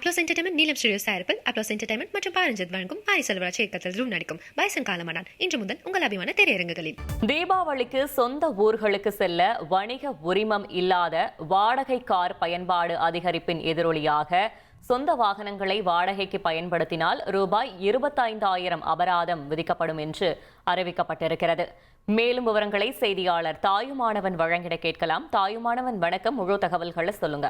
Applause entertainment நீலம் studios தயாரிப்பில் applause entertainment மற்றும் பாரஞ்சித் வழங்கும் பாரி செல்வராஜ் இயக்கத்தில் ரூம் நடிக்கும் பைசன் காலமானான் இன்று முதல் உங்கள் அபிமான திரையரங்குகளில். தீபாவளிக்கு சொந்த ஊர்களுக்கு செல்ல வணிக உரிமம் இல்லாத வாடகை கார் பயன்பாடு அதிகரிப்பின் எதிரொலியாக சொந்த வாகனங்களை வாடகைக்கு பயன்படுத்தினால் ரூபாய் 25,000 அபராதம் விதிக்கப்படும் என்று அறிவிக்கப்பட்டிருக்கிறது. மேலும் விவரங்களை செய்தியாளர் தாயுமானவன் வழங்கிட கேட்கலாம். தாயுமானவன் வணக்கம், முழு தகவல்களை சொல்லுங்க.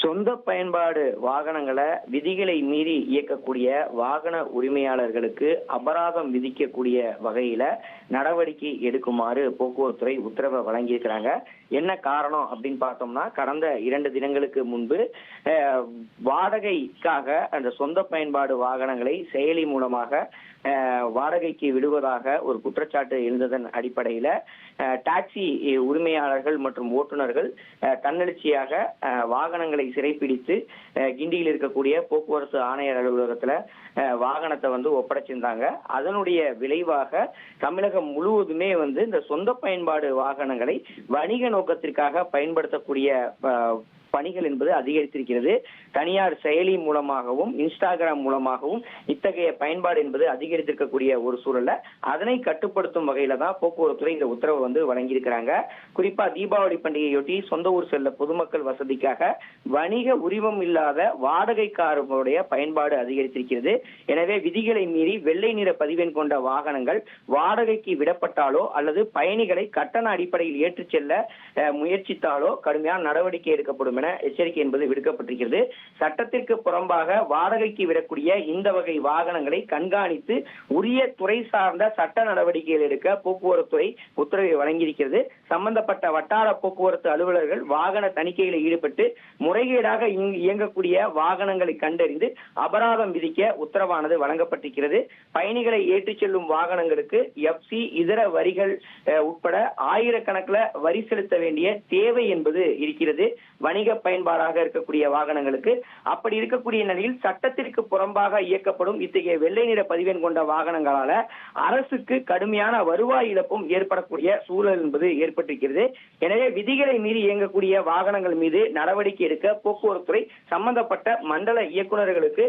சொந்த பயன்பாடு வாகனங்களை விதிகளை மீறி இயக்கக்கூடிய வாகன உரிமையாளர்களுக்கு அபராதம் விதிக்கக்கூடிய வகையில நடவடிக்கை எடுக்குமாறு போக்குவரத்துறை உத்தரவை வழங்கியிருக்கிறாங்க. என்ன காரணம் அப்படின்னு பார்த்தோம்னா, கடந்த 2 தினங்களுக்கு முன்பு வாடகைக்காக அந்த சொந்த பயன்பாடு வாகனங்களை செயலி மூலமாக வாடகைக்கு விடுவதாக ஒரு குற்றச்சாட்டு எழுந்ததன் அடிப்படையில டாக்ஸி உரிமையாளர்கள் மற்றும் ஓட்டுநர்கள் தன்னெழுச்சியாக வாகனங்களை சிறைப்பிடித்து கிண்டியில் இருக்கக்கூடிய போக்குவரத்து ஆணையர் அலுவலகத்துல வாகனத்தை ஒப்படைச்சிருந்தாங்க. அதனுடைய விளைவாக தமிழகம் முழுவதுமே இந்த சொந்த பயன்பாடு வாகனங்களை வணிக நோக்கத்திற்காக பயன்படுத்தக்கூடிய பணிகள் என்பது அதிகரித்திருக்கிறது. தனியார் செயலி மூலமாகவும் இன்ஸ்டாகிராம் மூலமாகவும் இத்தகைய பயன்பாடு என்பது அதிகரித்திருக்கக்கூடிய ஒரு சூழல்ல அதனை கட்டுப்படுத்தும் வகையில தான் போக்குவரத்துறை இந்த உத்தரவு வழங்கியிருக்கிறாங்க. குறிப்பா தீபாவளி பண்டிகையொட்டி சொந்த ஊர் செல்ல பொதுமக்கள் வசதிக்காக வணிக உரிமம் இல்லாத வாடகை காருடைய பயன்பாடு அதிகரித்திருக்கிறது. எனவே விதிகளை மீறி வெள்ளை நிற பதிவெண் கொண்ட வாகனங்கள் வாடகைக்கு விடப்பட்டாலோ அல்லது பயணிகளை கட்டண அடிப்படையில் ஏற்றுச் செல்ல முயற்சித்தாலோ கடுமையான நடவடிக்கை எடுக்கப்படும் என எச்சரிக்கை என்பது விடுக்கப்பட்டிருக்கிறது. சட்டத்திற்கு புறம்பாக வாடகைக்கு விடக்கூடிய இந்த வகை வாகனங்களை கண்காணித்து உரிய துறை சார்ந்த சட்ட நடவடிக்கைகள் எடுக்க போக்குவரத்துறை உத்தரவை வழங்கியிருக்கிறது. சம்பந்தப்பட்ட வட்டார போக்குவரத்து அலுவலர்கள் வாகன தணிக்கையில் ஈடுபட்டு முறைகேடாக இயங்கக்கூடிய வாகனங்களை கண்டறிந்து அபராதம் விதிக்க உத்தரவானது வழங்கப்பட்டிருக்கிறது. பயணிகளை ஏற்றிச் செல்லும் வாகனங்களுக்கு எஃப்சி இதர வரிகள் உட்பட ஆயிரக்கணக்கில் வரி செலுத்த வேண்டிய தேவை என்பது இருக்கிறது. வணிக பயன்பாடாக இருக்கக்கூடிய வாகனங்களுக்கு அப்படி இருக்கக்கூடிய நிலையில் சட்டத்திற்கு புறம்பாக இயக்கப்படும் இத்தகைய வெள்ளை நிற பதிவெண் கொண்ட வாகனங்களால அரசுக்கு கடுமையான வருவாய் இழப்பும் ஏற்படக்கூடிய சூழல் என்பது ஏற்பட்டிருக்கிறது. எனவே விதிகளை மீறி இயங்கக்கூடிய வாகனங்கள் மீது நடவடிக்கை எடுக்க போக்குவரத்துறை சம்பந்தப்பட்ட மண்டல இயக்குநர்களுக்கு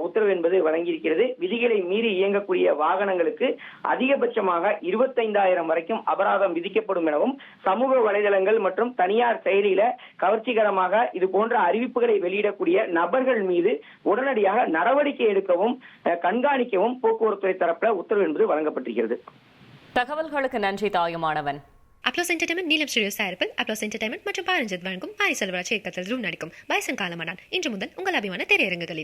உத்தரவு என்பது வழங்கியிருக்கிறது. விதிகளை மீறி இயங்கக்கூடிய வாகனங்களுக்கு அதிகபட்சமாக 25,000 வரைக்கும் அபராதம் விதிக்கப்படும் எனவும் சமூக வலைதளங்கள் மற்றும் தனியார் செயலியில கவர்ச்சிகரமாக இது போன்ற அறிவிப்புகளை வெளியிடக்கூடிய நபர்கள் மீது உடனடியாக நடவடிக்கை எடுக்கவும் கண்காணிக்கவும் போக்குவரத்துறை தரப்பில் உத்தரவு என்பது வழங்கப்பட்டிருக்கிறது. தகவல்களுக்கு நன்றி தாயுமானவன். அப்ளோஸ் என்டர்டைன்மெண்ட் நீலம் ஸ்டுடியோஸ் தயாரிப்பில் அப்ளோஸ் என்டர்டைன்மெண்ட் மற்றும் பாரஞ்சித் வழங்கும் பாரி செல்வராஜ் இயக்கத்தில் ரூம் நடிக்கும் பைசன் காலமானான் இன்று முதல் உங்கள் அபிமான திரையரங்குகளில்.